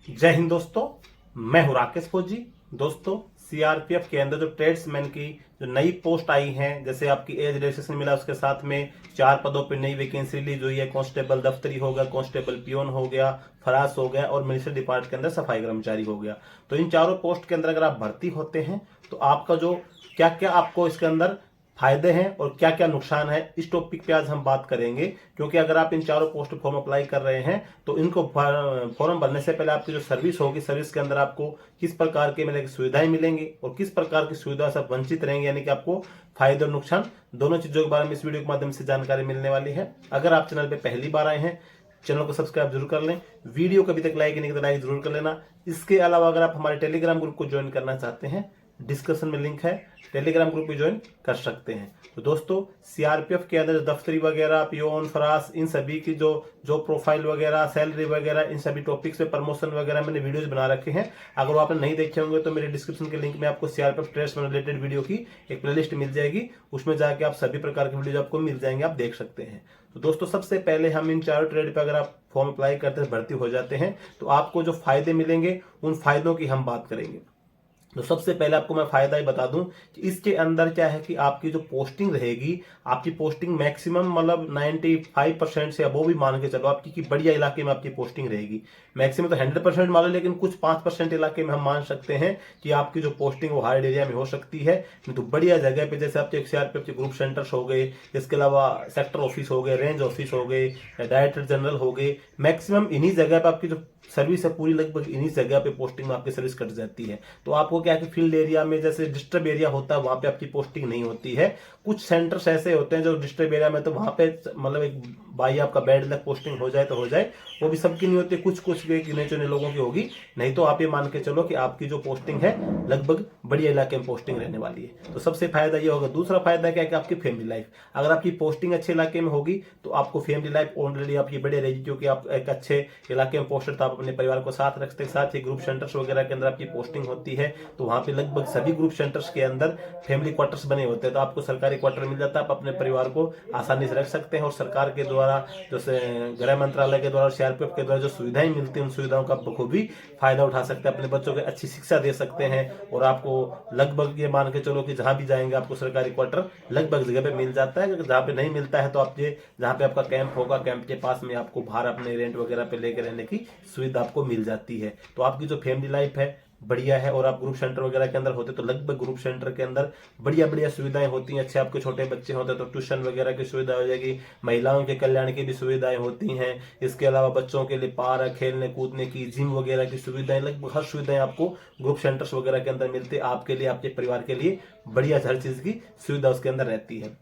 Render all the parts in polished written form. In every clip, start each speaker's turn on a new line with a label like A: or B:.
A: जय हिंद दोस्तों, मैं हूं राकेश फौजी। दोस्तों, सीआरपीएफ के अंदर जो ट्रेड्समैन की जो नई पोस्ट आई हैं, जैसे आपकी एज रजिस्ट्रेशन मिला, उसके साथ में 4 पदों पर नई वैकेंसी रिलीज हुई है। कांस्टेबल दफ्तरी हो गया, कांस्टेबल पियोन हो गया, फरास हो गया और मिनिस्ट्री डिपार्टमेंट के अंदर सफाई कर्मचारी हो गया। तो इन चारों पोस्ट के अंदर अगर आप भर्ती होते हैं तो आपका जो क्या क्या आपको इसके अंदर फायदे हैं और क्या क्या नुकसान है, इस टॉपिक पे आज हम बात करेंगे। क्योंकि अगर आप इन चारों पोस्ट फॉर्म अप्लाई कर रहे हैं तो इनको फॉर्म भरने से पहले आपकी जो सर्विस होगी, सर्विस के अंदर आपको किस प्रकार के मिलेगी सुविधाएं मिलेंगी और किस प्रकार की सुविधा से वंचित रहेंगे, यानी कि आपको फायदे और नुकसान दोनों चीजों के बारे में इस वीडियो के माध्यम से जानकारी मिलने वाली है। अगर आप चैनल पर पहली बार आए हैं, चैनल को सब्सक्राइब जरूर कर लें। वीडियो को अभी तक लाइक नहीं किया तो लाइक जरूर कर लेना। इसके अलावा अगर आप हमारे टेलीग्राम ग्रुप को ज्वाइन करना चाहते हैं, डिस्क्रिप्शन में लिंक है, टेलीग्राम ग्रुप में ज्वाइन कर सकते हैं। तो दोस्तों, सीआरपीएफ के अंदर दफ्तरी वगैरह, पियोन, फरास, इन सभी की जो प्रोफाइल वगैरह, सैलरी वगैरह, इन सभी टॉपिक्स पे प्रमोशन वगैरह मैंने वीडियोस बना रखे हैं। अगर आपने नहीं देखे होंगे तो मेरे डिस्क्रिप्शन के लिंक में आपको सीआरपीएफ ट्रेड्स में रिलेटेड वीडियो की एक प्लेलिस्ट मिल जाएगी। उसमें जाके आप सभी प्रकार के वीडियो आपको मिल जाएंगे, आप देख सकते हैं। तो दोस्तों, सबसे पहले हम इन चारों ट्रेड पे अगर आप फॉर्म अप्लाई करते हैं, भर्ती हो जाते हैं, तो आपको जो फायदे मिलेंगे उन फायदों की हम बात करेंगे। तो सबसे पहले आपको मैं फायदा ही बता दूं कि इसके अंदर क्या है कि आपकी जो पोस्टिंग रहेगी, आपकी पोस्टिंग मैक्सिमम मतलब 95% से अबो भी मान के चलो आपकी कि बढ़िया इलाके में आपकी पोस्टिंग रहेगी। मैक्सिमम तो 100% मान लो, लेकिन कुछ 5% इलाके में हम मान सकते हैं कि आपकी जो पोस्टिंग वो हार्ड एरिया में हो सकती है। नहीं तो बढ़िया जगह पे, जैसे आपके सीआरपीएफ के ग्रुप सेंटर्स हो गए, इसके अलावा सेक्टर ऑफिस हो गए, रेंज ऑफिस हो गए, डायरेक्टर जनरल हो गए, मैक्सिमम इन्हीं जगह पे आपकी जो सर्विस है पूरी लगभग इन्हीं जगह पे पोस्टिंग में आपकी सर्विस कट जाती है। तो आपको क्या है कि फील्ड एरिया में, जैसे डिस्टर्ब एरिया होता है, वहां पे आपकी पोस्टिंग नहीं होती है। कुछ सेंटर्स ऐसे होते हैं जो डिस्टर्ब एरिया में, तो वहां पे मतलब एक बाई आपका बैड लक पोस्टिंग हो जाए तो हो जाए, वो भी सबकी नहीं होती, कुछ कुछ गिने चुने लोगों की होगी। नहीं तो आप ये मान के चलो कि आपकी जो पोस्टिंग है लगभग बढ़िया इलाके में पोस्टिंग रहने वाली है। तो सबसे फायदा ये होगा। दूसरा फायदा क्या है कि आपकी फैमिली लाइफ, अगर आपकी पोस्टिंग अच्छे इलाके में होगी तो आपको फैमिली लाइफ ऑलरेडी आपकी बढ़िया रहेगी, क्योंकि आप एक अच्छे इलाके में पोस्टेड, तो आप अपने परिवार को साथ रखते, साथ ही ग्रुप सेंटर्स वगैरह के अंदर आपकी पोस्टिंग होती है। तो वहां पे लगभग सभी ग्रुप सेंटर्स के अंदर फैमिली क्वार्टर्स बने होते हैं, तो आपको सरकारी क्वार्टर मिल जाता है, आप अपने परिवार को आसानी से रख सकते हैं। और सरकार के द्वारा, जैसे गृह मंत्रालय के द्वारा, सीआरपीएफ के द्वारा जो सुविधाएं मिलती हैं, उन सुविधाओं का बखूबी फायदा उठा सकते हैं, अपने बच्चों को अच्छी शिक्षा दे सकते हैं। और आपको लगभग ये मान के चलो कि जहां भी जाएंगे आपको सरकारी क्वार्टर लगभग जगह पे मिल जाता है। जहां पे नहीं मिलता है तो आप ये जहां पे आपका कैंप होगा, कैंप के पास में आपको बाहर अपने रेंट वगैरह पे लेके रहने की सुविधा आपको मिल जाती है। तो आपकी जो फैमिली लाइफ है बढ़िया है। और आप ग्रुप सेंटर वगैरह के अंदर होते तो लगभग ग्रुप सेंटर के अंदर बढ़िया बढ़िया सुविधाएं होती हैं। अच्छे आपके छोटे बच्चे होते तो ट्यूशन वगैरह की सुविधा हो जाएगी, महिलाओं के कल्याण की भी सुविधाएं होती हैं। इसके अलावा बच्चों के लिए पार्क, खेलने कूदने की, जिम वगैरह की सुविधाएं, लगभग हर सुविधाएं आपको ग्रुप सेंटर्स वगैरह के अंदर मिलती है। आपके लिए, आपके परिवार के लिए बढ़िया हर चीज की सुविधा उसके अंदर रहती है।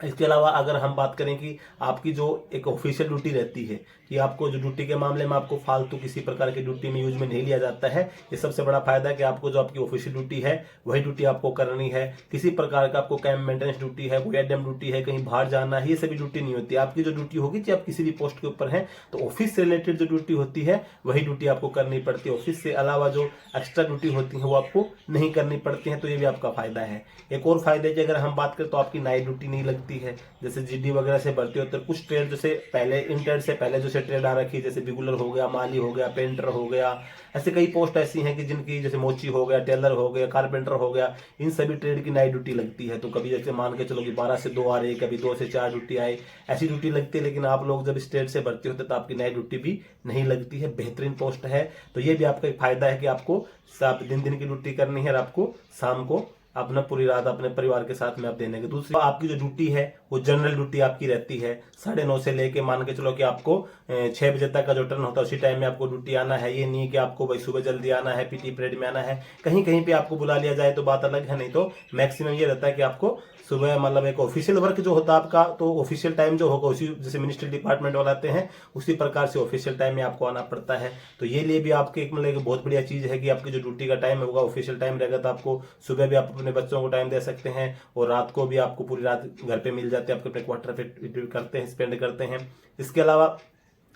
A: इसके अलावा अगर हम बात करें कि आपकी जो एक ऑफिशियल ड्यूटी रहती है, कि आपको जो ड्यूटी के मामले में आपको फालतू किसी प्रकार की ड्यूटी में यूज में नहीं लिया जाता है। ये सबसे बड़ा फायदा है कि आपको जो आपकी ऑफिशियल ड्यूटी है वही ड्यूटी आपको करनी है। किसी प्रकार का आपको कैंप मेंटेनेंस ड्यूटी है, कोई एडम ड्यूटी है, कहीं बाहर जाना है, ये सभी ड्यूटी नहीं होती। आपकी जो ड्यूटी होगी, चाहे आप किसी भी पोस्ट के ऊपर हैं, तो ऑफिस से रिलेटेड जो ड्यूटी होती है वही ड्यूटी आपको करनी पड़ती है। ऑफिस से अलावा जो एक्स्ट्रा ड्यूटी होती है वो आपको नहीं करनी पड़ती है। तो ये भी आपका फायदा है। एक और फायदा की अगर हम बात करें तो आपकी नाइट ड्यूटी नहीं लगती है। जैसे जीडी वगैरह से भर्ती होते हैं, कुछ ट्रेड जैसे पहले इंटर से पहले जैसे ट्रेड आ रखी, जैसे बिगुलर हो गया, माली हो गया, पेंटर हो गया, ऐसे कई पोस्ट ऐसी हैं कि जिनकी, जैसे मोची हो गया, टेलर हो गया, कारपेंटर हो गया, इन सभी ट्रेड की नाइट ड्यूटी लगती है। तो कभी जैसे मान के चलो कि 12 से 2 आ रही है, कभी 2 से 4 ड्यूटी आए, ऐसी ड्यूटी लगती है। लेकिन आप लोग जब स्टेट से भर्ती होते तो आपकी नाइट ड्यूटी भी नहीं लगती है। बेहतरीन पोस्ट है। तो ये भी आपका एक फायदा है कि आपको दिन दिन की ड्यूटी करनी है और आपको शाम को अपना पूरी रात अपने परिवार के साथ में आप देने के। दूसरी, आपकी जो ड्यूटी है वो जनरल ड्यूटी आपकी रहती है। 9:30 से लेके मान के चलो कि आपको 6 बजे तक का जो टर्न होता है उसी टाइम में आपको ड्यूटी आना है। ये नहीं कि आपको भाई सुबह जल्दी आना है, पीटी पीरियड में आना है। कहीं कहीं पे आपको बुला लिया जाए तो बात अलग है, नहीं तो मैक्सिमम ये रहता है कि आपको सुबह, मतलब एक ऑफिशियल वर्क जो होता है आपका, तो ऑफिशियल टाइम जो होगा उसी, जैसे मिनिस्ट्री डिपार्टमेंट वाले आते हैं उसी प्रकार से ऑफिशियल टाइम में आपको आना पड़ता है। तो ये लिए भी आपके एक मतलब बहुत बढ़िया चीज है कि आपकी जो ड्यूटी का टाइम होगा ऑफिशियल टाइम रहेगा। तो आपको सुबह भी आप अपने बच्चों को टाइम दे सकते हैं और रात को भी आपको पूरी रात घर पे मिल जाते हैं, आपके अपने क्वार्टर पे करते हैं, स्पेंड करते हैं। इसके अलावा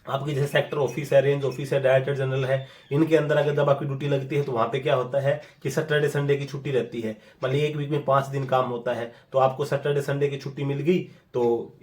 A: आपकी जैसे सेक्टर ऑफिस है, रेंज ऑफिस है, डायरेक्टर जनरल है, इनके अंदर अगर जब आपकी ड्यूटी लगती है तो वहां पे क्या होता है कि सैटरडे संडे की छुट्टी रहती है। मतलब एक वीक में 5 दिन काम होता है, तो आपको सैटरडे संडे की छुट्टी मिल गई तो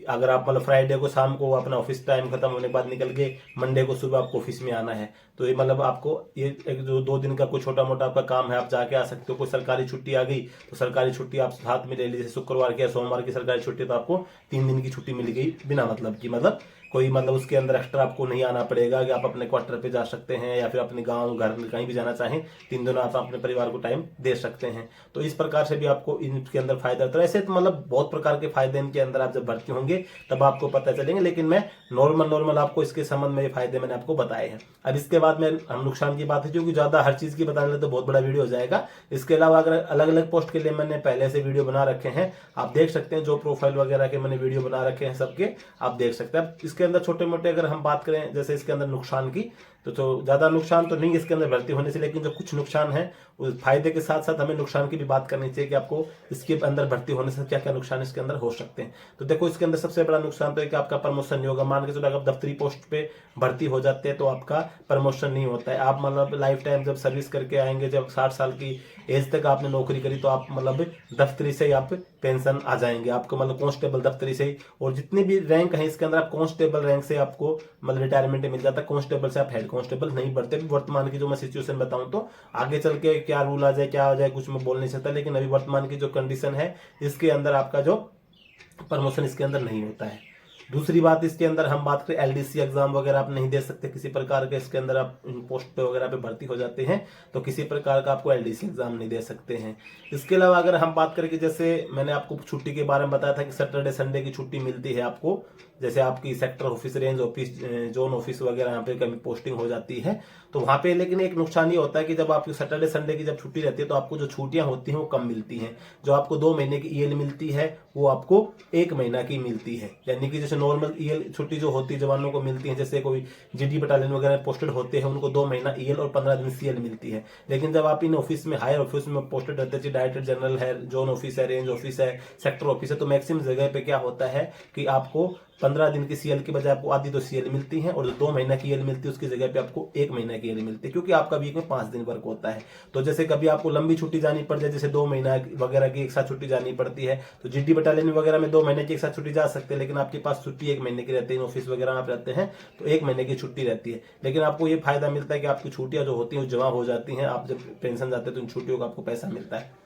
A: अगर आप मतलब फ्राइडे को शाम को अपना ऑफिस टाइम खत्म होने के बाद निकल के मंडे को सुबह आपको ऑफिस में आना है, तो ये मतलब आपको ये एक जो 2 दिन का कोई छोटा मोटा आपका काम है आप जाके आ सकते हो। कोई सरकारी छुट्टी आ गई तो सरकारी छुट्टी आप साथ में ले लीजिए, शुक्रवार की या सोमवार की सरकारी छुट्टी तो आपको 3 दिन की छुट्टी मिल गई बिना मतलब की, मतलब कोई मतलब उसके अंदर एक्स्ट्रा आपको नहीं आना पड़ेगा कि आप अपने क्वार्टर पे जा सकते हैं या फिर अपने गांव घर कहीं भी जाना चाहें, 3 दिन आप अपने परिवार को टाइम दे सकते हैं। तो इस प्रकार से भी आपको इनके अंदर फायदा होता है। ऐसे तो मतलब बहुत प्रकार के फायदे इनके अंदर आप जब भर्ती होंगे तब आपको पता चलेंगे, लेकिन मैं नॉर्मल आपको इसके संबंध में ये फायदे मैंने आपको बताए हैं। अब इसके बाद में हम नुकसान की बात है, क्योंकि ज्यादा हर चीज की बताने तो बहुत बड़ा वीडियो हो जाएगा। इसके अलावा अगर अलग अलग पोस्ट के लिए मैंने पहले से वीडियो बना रखे हैं, आप देख सकते हैं, जो प्रोफाइल वगैरह के मैंने वीडियो बना रखे हैं सबके आप देख सकते हैं। इसके अंदर छोटे मोटे अगर हम बात करें जैसे इसके अंदर नुकसान की, तो ज्यादा नुकसान तो नहीं इसके अंदर भर्ती होने से, लेकिन जो कुछ नुकसान है उस फायदे के साथ साथ हमें नुकसान की भी बात करनी चाहिए कि आपको इसके अंदर भर्ती होने से क्या क्या नुकसान इसके अंदर हो सकते हैं। तो देखो इसके अंदर सबसे बड़ा नुकसान तो है कि आपका प्रमोशन नहीं होगा। मान के चलो अगर दफ्तरी पोस्ट पे भर्ती हो जाते हैं तो आपका प्रमोशन नहीं होता है। आप मतलब लाइफ टाइम जब सर्विस करके आएंगे, जब 60 साल की एज तक आपने नौकरी करी तो आप मतलब दफ्तरी से ही आप पेंशन आ जाएंगे, आपको मतलब कांस्टेबल दफ्तरी से ही। और जितने भी रैंक है इसके अंदर आप कांस्टेबल रैंक से आपको मतलब रिटायरमेंट मिल जाता है। कांस्टेबल से आप हेड कांस्टेबल नहीं बढ़ते। वर्तमान की जो मैं सिचुएशन बताऊं तो आगे चल के क्या रूल आ जाए क्या हो जाए कुछ मैं बोल नहीं सकता, लेकिन अभी वर्तमान की जो कंडीशन है इसके अंदर आपका जो प्रमोशन इसके अंदर नहीं होता है। दूसरी बात इसके अंदर हम बात करें एलडीसी एग्जाम वगैरह आप नहीं दे सकते किसी प्रकार के। इसके अंदर आप पोस्ट पे वगैरह पे भर्ती हो जाते हैं तो किसी प्रकार का आपको एलडीसी एग्जाम नहीं दे सकते हैं। इसके अलावा अगर हम बात करें कि जैसे मैंने आपको छुट्टी के बारे में बताया था कि सैटरडे संडे की छुट्टी मिलती है आपको, जैसे आपकी sector office, range office, zone office वगैरह यहाँ पे कभी पोस्टिंग हो जाती है तो वहां पे लेकिन एक नुकसान ये होता है कि जब आपकी सैटरडे संडे की जब छुट्टी रहती है तो आपको जो छुट्टियां होती हैं वो कम मिलती हैं। जो आपको 2 महीने की ईएल मिलती है वो आपको 1 महीना की मिलती है। यानी कि जैसे नॉर्मल ईएल छुट्टी जो होती है जवानों को मिलती है, जैसे कोई जीडी बटालियन वगैरह पोस्टेड होते हैं उनको 2 महीना ईएल और 15 दिन सीएल मिलती है। लेकिन जब आप इन ऑफिस में हायर ऑफिस में पोस्टेड रहते हैं, डायरेक्टर जनरल है, जोन ऑफिस है, रेंज ऑफिस है, सेक्टर ऑफिस है, तो मैक्सिमम जगह पे क्या होता है कि आपको 15 दिन की सीएल की बजाय आपको आधी तो सीएल मिलती है और जो 2 महीना की ईएल मिलती है उसकी जगह पे आपको 1 महीना की ईएल मिलती है, क्योंकि आपका वीक में 5 दिन वर्क होता है। तो जैसे कभी आपको लंबी छुट्टी जानी पड़ जाए, जैसे 2 महीना वगैरह की एक साथ छुट्टी जानी पड़ती है, तो जीडी बटालियन वगैरह में 2 महीने की एक साथ छुट्टी जा सकते हैं, लेकिन आपके पास छुट्टी 1 महीने की रहती है। ऑफिस वगैरह आप रहते हैं तो 1 महीने की छुट्टी रहती है, लेकिन आपको ये फायदा मिलता है कि आपकी छुट्टियां जो होती हैं वो जमा हो जाती हैं। आप जब पेंशन जाते हैं तो इन छुट्टियों का आपको पैसा मिलता है।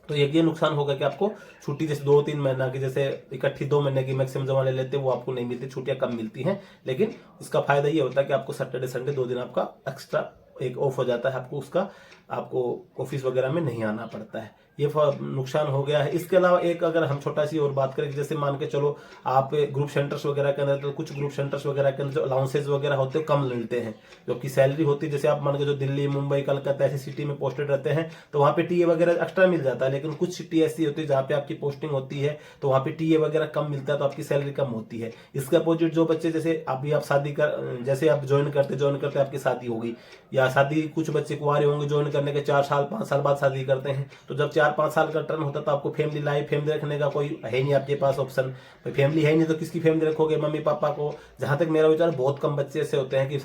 A: तो ये नुकसान होगा कि आपको छुट्टी जैसे 2-3 महीना की जैसे इकट्ठी 2 महीने की मैक्सिमम जमा ले लेते हैं वो आपको नहीं मिलती, छुट्टियां कम मिलती हैं। लेकिन उसका फायदा ये होता है कि आपको सैटरडे संडे 2 दिन आपका एक्स्ट्रा एक ऑफ हो जाता है, आपको उसका आपको ऑफिस वगैरह में नहीं आना पड़ता है। ये नुकसान हो गया है। इसके अलावा एक अगर हम छोटा सी और बात करें, जैसे मान के चलो आप ग्रुप सेंटर्स वगैरह के अंदर, तो कुछ ग्रुप सेंटर्स वगैरह के अंदर जो अलाउंसेज वगैरह होते हैं कम मिलते हैं, जो कि सैलरी होती है। जैसे आप मान के जो दिल्ली, मुंबई, कलकत्ता ऐसी सिटी में पोस्टेड रहते हैं तो वहाँ पे टीए वगैरह एक्स्ट्रा मिल जाता है, लेकिन कुछ सिटी ऐसी होती है जहाँ पे आपकी पोस्टिंग होती है तो वहाँ पे टीए वगैरह कम मिलता है तो आपकी सैलरी कम होती है। इसके अपोजिट जो बच्चे जैसे अभी आप शादी कर जैसे आप ज्वाइन करते आपकी शादी हो गई, या शादी कुछ बच्चे कुंवारे होंगे ज्वाइन करने के 4 साल 5 साल बाद शादी करते हैं, तो जब 4-5 साल का टर्न होता तो आपको फैमिली लाइफ फैमिली रखने का कोई है नहीं आपके पास ऑप्शन। फैमिली है नहीं तो किसकी फैमिली रखोगे, मम्मी पापा को। जहां तक मेरा विचार, बहुत कम बच्चे ऐसे होते हैं कि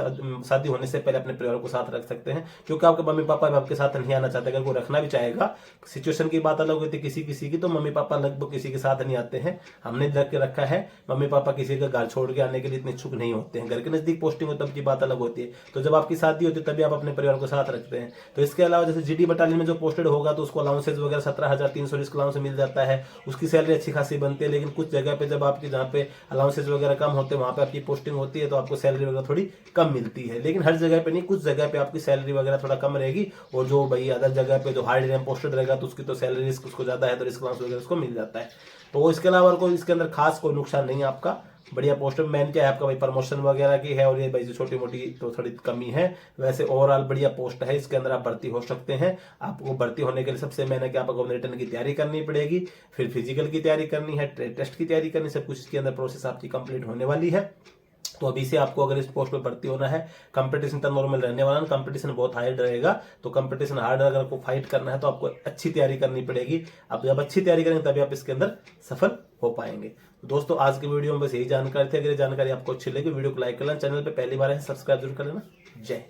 A: शादी होने से पहले अपने परिवार को साथ रख सकते हैं, क्योंकि आपके मम्मी पापा आपके साथ नहीं आना चाहते। अगर कोई रखना भी चाहेगा, सिचुएशन की बात अलग होती है किसी की, तो मम्मी पापा लगभग किसी के साथ नहीं आते हैं। हमने रख के रखा है, मम्मी पापा किसी का घर छोड़ के आने के लिए इतने इच्छुक नहीं होते हैं। घर के नजदीक पोस्टिंग हो तब की बात अलग होती है। तो जब आपकी शादी होती है तभी आप अपने परिवार को साथ रखते हैं। तो इसके अलावा जैसे जीडी बटालियन में जो पोस्टेड होगा तो उसको अलाउंसेज वगैरह 17,300 अलाउंस मिल जाता है, उसकी सैलरी अच्छी खासी बनती है। लेकिन कुछ जगह पे जब आपकी जहाँ पे अलाउंसेज वगैरह कम होते हैं वहां पे आपकी पोस्टिंग होती है तो आपको सैलरी वगैरह थोड़ी कम मिलती है। लेकिन हर जगह पे नहीं, कुछ जगह पे आपकी सैलरी वगैरह थोड़ा कम रहेगी, और जो भाई अदर जगह पे जो हार्ड रैंक पोस्टेड रहेगा तो उसकी तो सैलरी रिस्क उसको ज्यादा है तो रिस्क अलाउंस वगैरह उसको मिल जाता है। तो इसके अलावा कोई इसके अंदर खास कोई नुकसान नहीं है आपका। बढ़िया पोस्ट मैन क्या है आपका भाई प्रमोशन वगैरह की है, और ये भाई जो छोटी मोटी तो थोड़ी कमी है, वैसे ओवरऑल बढ़िया पोस्ट है। इसके अंदर आप भर्ती हो सकते हैं। आपको भर्ती होने के लिए सबसे मैंने क्या आपको रिटर्न की तैयारी करनी पड़ेगी, फिर फिजिकल की तैयारी करनी है, टेस्ट की तैयारी करनी, सब कुछ इसके अंदर प्रोसेस आपकी कंप्लीट होने वाली है। तो अभी से आपको अगर इस पोस्ट पे भर्ती होना है, कंपटीशन तो नॉर्मल रहने वाला है, कंपटीशन बहुत हार्ड रहेगा। तो कंपटीशन हार्ड अगर आपको फाइट करना है तो आपको अच्छी तैयारी करनी पड़ेगी। आप जब अच्छी तैयारी करेंगे तभी आप इसके अंदर सफल हो पाएंगे। तो दोस्तों आज की वीडियो में बस यही जानकारी थी। अगर ये जानकारी आपको अच्छी लगी वीडियो को लाइक कर लेना, चैनल पे पहली बार है सब्सक्राइब जरूर कर लेना। जय